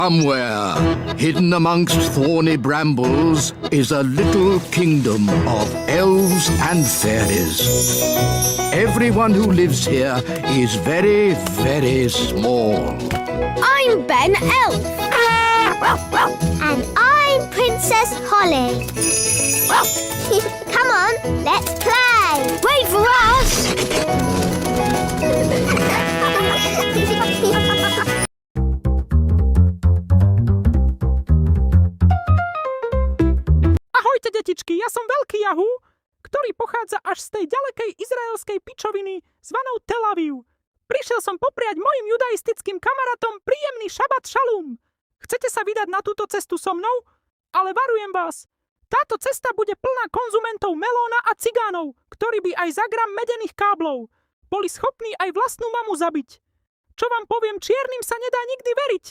Somewhere, hidden amongst thorny brambles, is a little kingdom of elves and fairies. Everyone who lives here is very, very small. I'm Ben Elf. And I'm Princess Holly. Come on, let's play. Wait for us. Ahojte, detičky, ja som Veľký Jahu, ktorý pochádza až z tej ďalekej izraelskej pičoviny zvanou Tel Aviv. Prišiel som popriať mojim judaistickým kamarátom príjemný šabat šalúm. Chcete sa vydať na túto cestu so mnou? Ale varujem vás, táto cesta bude plná konzumentov melóna a cigánov, ktorí by aj za gram medených káblov boli schopní aj vlastnú mamu zabiť. Čo vám poviem, čiernym sa nedá nikdy veriť.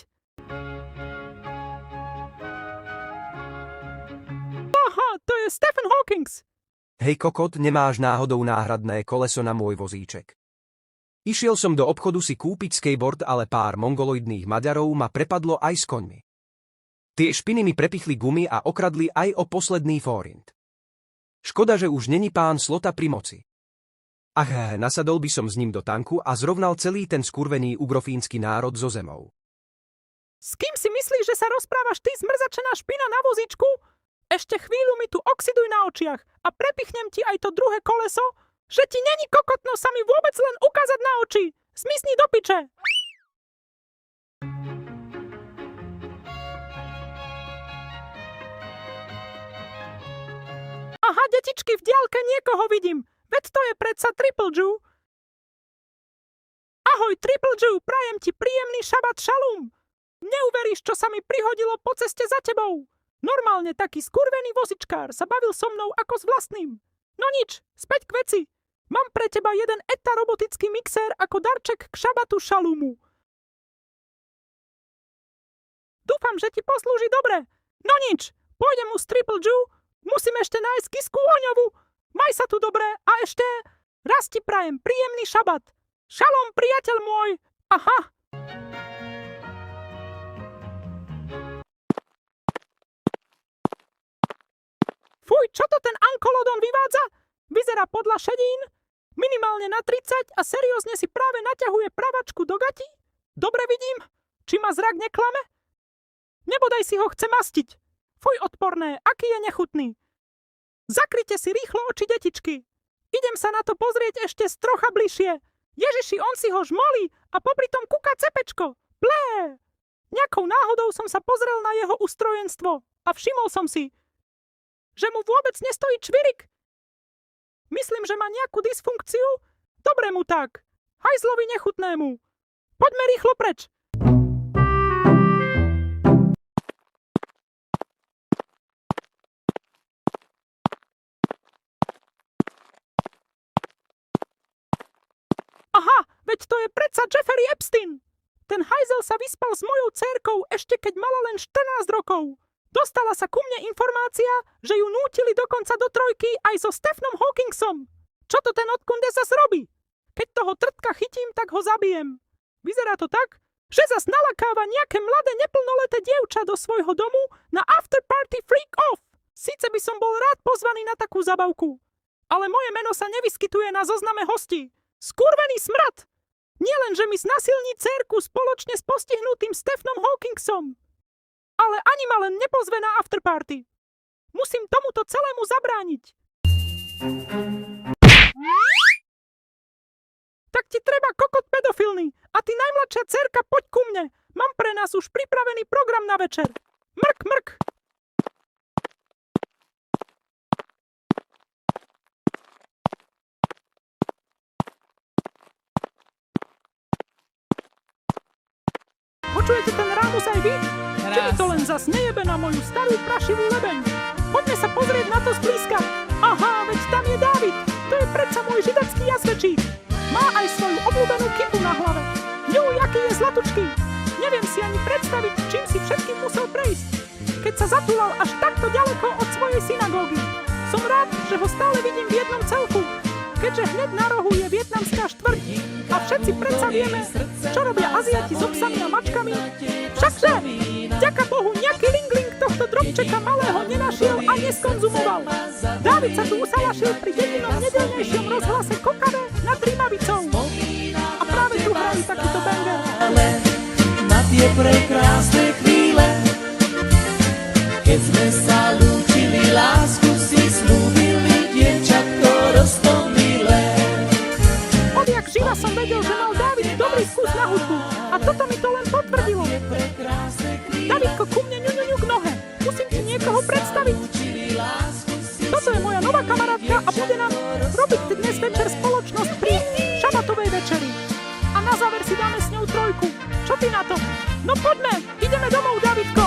Aha, to je Stephen Hawking. Hej kokot, nemáš náhodou náhradné koleso na môj vozíček? Išiel som do obchodu si kúpiť skateboard, ale pár mongoloidných Maďarov ma prepadlo aj s koňmi. Tie špiny mi prepichli gumy a okradli aj o posledný forint. Škoda, že už není pán Slota pri moci. Ach, nasadol by som s ním do tanku a zrovnal celý ten skurvený ugrofínsky národ so zemou. S kým si myslíš, že sa rozprávaš ty, zmrzačená špina na vozíčku? Ešte chvíľu mi tu oxiduj na očiach a prepichnem ti aj to druhé koleso, že ti není kokotno sa mi vôbec len ukázať na oči. Zmizni do piče. Aha, detičky, v diaľke niekoho vidím. Veď to je predsa Triple Jew. Ahoj, Triple Jew, prajem ti príjemný šabat šalúm. Neuveríš, čo sa mi prihodilo po ceste za tebou. Normálne taký skurvený vozičkár sa bavil so mnou ako s vlastným. No nič, späť k veci. Mám pre teba jeden ETA robotický mixér ako darček k šabatu šalúmu. Dúfam, že ti poslúži dobre. No nič, pôjdem mu s Triple Jew, musím ešte nájsť kisku oňovu. Maj sa tu dobre a ešte raz ti prajem príjemný šabat. Šalom, priateľ môj. Aha. Fuj, čo to ten Ankolodon vyvádza? Vyzerá podľa šedín, minimálne na 30 a seriózne si práve naťahuje pravačku do gatí? Dobre vidím? Či ma zrak neklame? Nebodaj si ho chce mastiť. Fuj, odporné, aký je nechutný. Zakryte si rýchlo oči, detičky. Idem sa na to pozrieť ešte z trocha bližšie. Ježiši, on si ho žmolí a popritom kúka cepečko. Blé! Nejakou náhodou som sa pozrel na jeho ustrojenstvo a všimol som si, že mu vôbec nestojí čvirik. Myslím, že má nejakú dysfunkciu? Dobre mu tak. Hajzlovi nechutnému. Poďme rýchlo preč. Aha, veď to je predsa Jeffrey Epstein. Ten hajzel sa vyspal s mojou dcérkou ešte keď mala len 14 rokov. Dostala sa ku mne informácia, že ju nútili dokonca do trojky aj so Stephenom Hawkingsom. Čo to ten odkunde zas robí? Keď toho trtka chytím, tak ho zabijem. Vyzerá to tak, že zas nalakáva nejaké mladé neplnoleté dievča do svojho domu na after party freak off. Síce by som bol rád pozvaný na takú zabavku, ale moje meno sa nevyskytuje na zozname hostí. Skurvený smrad! Nielen, že mi znasilní dcérku spoločne s postihnutým Stephenom Hawkingsom, ale ani ma len nepozve na afterparty. Musím tomuto celému zabrániť. Tak ti treba kokot pedofilný. A ty najmladšia dcerka, poď ku mne. Mám pre nás už pripravený program na večer. Mrk, mrk. Počujete ten rámus aj vy? Či mi to len zas nejebe na moju starú prašivú lebeň? Poďme sa pozrieť na to zblízka. Aha, veď tam je Dávid. To je predsa môj židacký jazvečík. Má aj svoju obľúbenú kypu na hlave. Juj, aký je zlatučký. Neviem si ani predstaviť, čím si všetkým musel prejsť, keď sa zatúlal až takto ďaleko od svojej synagógy. Som rád, že ho stále vidím v jednom celku, keďže hneď na rohu je vietnamská štvrť a všetci predsa vieme, čo robia Aziati s obsami a mačkami. Všakže! neskonzumoval. Dávid sa tu usalašil pri dedinom nedeľnejšom rozhlase Kokave nad Rímavicou. A práve tu hrajú takýto banger. Na tie prekrásne chvíle, keď sme sa lúčili, lásku si slúbili, dievčatko roztomilé. Odjak živa som vedel, že mal Dávid dobrý vkus na hudbu. A toto mi to len potvrdilo. Dávidko, ku mne ňuňuňu k nohe. Musím ti niekoho predstaviť. Toto je moja nová kamarátka a bude nám robiť dnes večer spoločnosť pri šabatovej večeri. A na záver si dáme s ňou trojku. Čo ty na to? No poďme, ideme domov, Dávidko.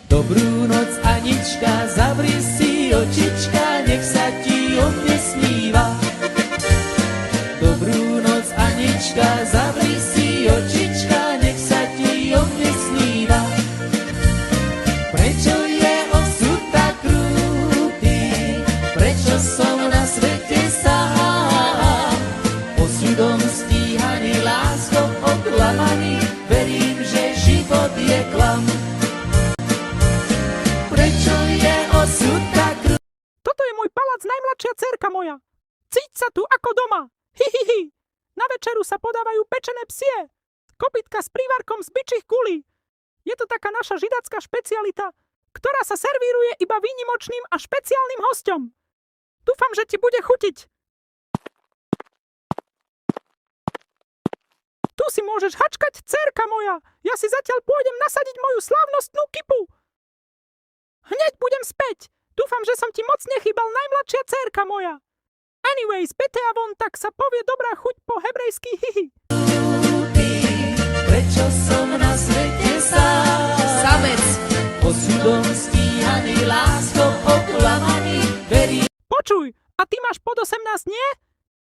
Dobrú noc, Anička, zavri si očička, nech sa ti o mne sníva. Dobrú noc, Anička, zavri si očička, nech sa ti o mne sníva. Prečo je osud tak krutý? Prečo som na svete sám? Osudom stíhaný, láskou oklamaný, verím, že život je klam. Toto je môj palác, najmladšia dcérka moja. Cíť sa tu ako doma. Hihihi. Na večeru sa podávajú pečené psie. Kopytka s prívarkom z bičích gulí. Je to taká naša židacká špecialita, ktorá sa servíruje iba výnimočným a špeciálnym hosťom. Dúfam, že ti bude chutiť. Tu si môžeš hačkať, dcérka moja. Ja si zatiaľ pôjdem nasadiť moju slávnostnú kipu. Hneď budem späť. Dúfam, že som ti moc nechýbal, najmladšia dcérka moja. Anyways, bete a von, tak sa povie dobrá chuť po hebrejsky hihi. Prečo som na svete sám? Samec. Osudom stíhaný, láskou oklamaný, verím. Počuj, a ty máš pod 18, nie?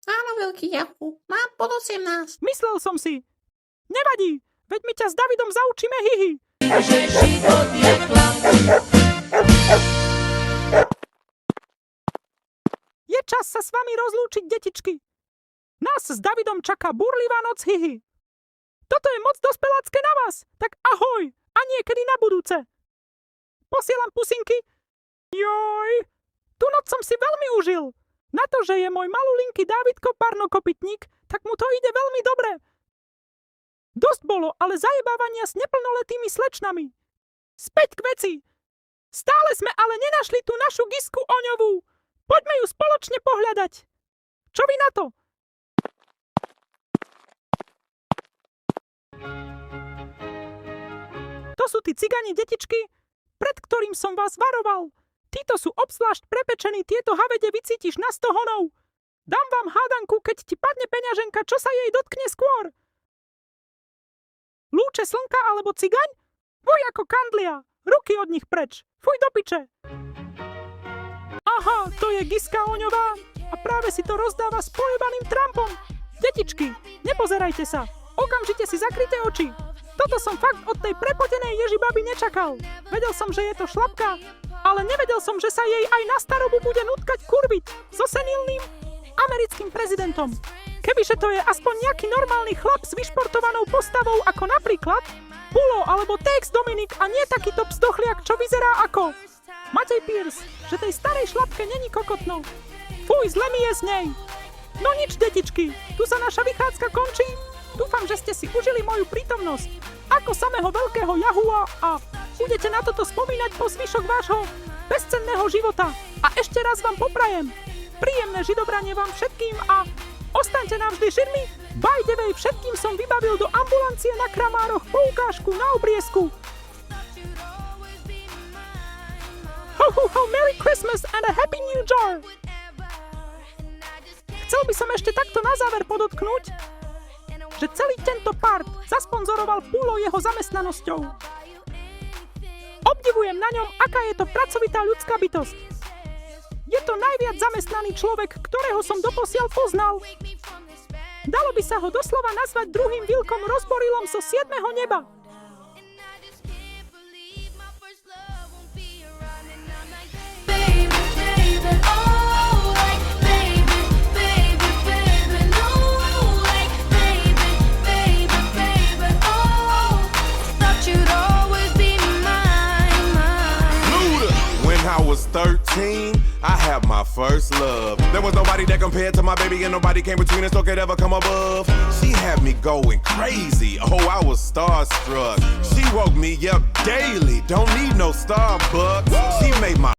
Áno, veľký Jahu, mám pod 18. Myslel som si. Nevadí, veď my ťa s Davidom zaučíme hihi. Že život je klam. Je čas sa s vami rozlúčiť, detičky. Nás s Davidom čaká burlivá noc hihi. Toto je moc dospelácké na vás, tak ahoj a niekedy na budúce. Posielam pusinky. Joj, tú noc som si veľmi užil. Na to, že je môj malulinký Dávidko parnokopytník, tak mu to ide veľmi dobre. Dosť bolo, ale zajebávania s neplnoletými slečnami. Späť k veci. Stále sme ale nenašli tú našu Gisku Oňovú. Poďme ju spoločne pohľadať. Čo vy na to? To sú tí cigani, detičky, pred ktorým som vás varoval. Títo sú obzvlášť prepečení, tieto havede vycítiš na 100 honov. Dám vám hádanku, keď ti padne peňaženka, čo sa jej dotkne skôr. Lúče slnka alebo cigaň? Voj ako kandlia. Ruky od nich preč. Fuj do piče. Aha, to je Giska Oňová a práve si to rozdáva s pojebaným Trumpom. Detičky, nepozerajte sa. Okamžite si zakryté oči. Toto som fakt od tej prepotenej Ježibaby nečakal. Vedel som, že je to šlapka, ale nevedel som, že sa jej aj na starobu bude nutkať kurviť so senilným americkým prezidentom. Kebyže to je aspoň nejaký normálny chlap s vyšportovanou postavou ako napríklad Pulo alebo Tex Dominik a nie takýto psdochliak, čo vyzerá ako Matej Pierce, že tej starej šlapke není kokotno. Fuj, zle mi je z nej. No nič, detičky, tu sa naša vychádzka končí. Dúfam, že ste si užili moju prítomnosť ako samého veľkého Jahua a budete na toto spomínať po zvyšok vášho bezcenného života. A ešte raz vám poprajem príjemné židobranie vám všetkým a ostaňte navždy žirmi. By the way, všetkým som vybavil do ambulancie na Kramároch poukážku na obriezku. Ho, ho, ho, Merry Christmas and a Happy New Year! Chcel by som ešte takto na záver podotknúť, že celý tento part zasponzoroval Pulo jeho zamestnanosťou. Obdivujem na ňom, aká je to pracovitá ľudská bytosť. Je to najviac zamestnaný človek, ktorého som doposiaľ poznal. Dalo by sa ho doslova nazvať druhým Vilkom Rozborilom zo 7. neba. Baby, baby, oh, like I was 13, I had my first love. There was nobody that compared to my baby, and nobody came between us or could ever come above. She had me going crazy, oh, I was starstruck. She woke me up daily, don't need no Starbucks. She made my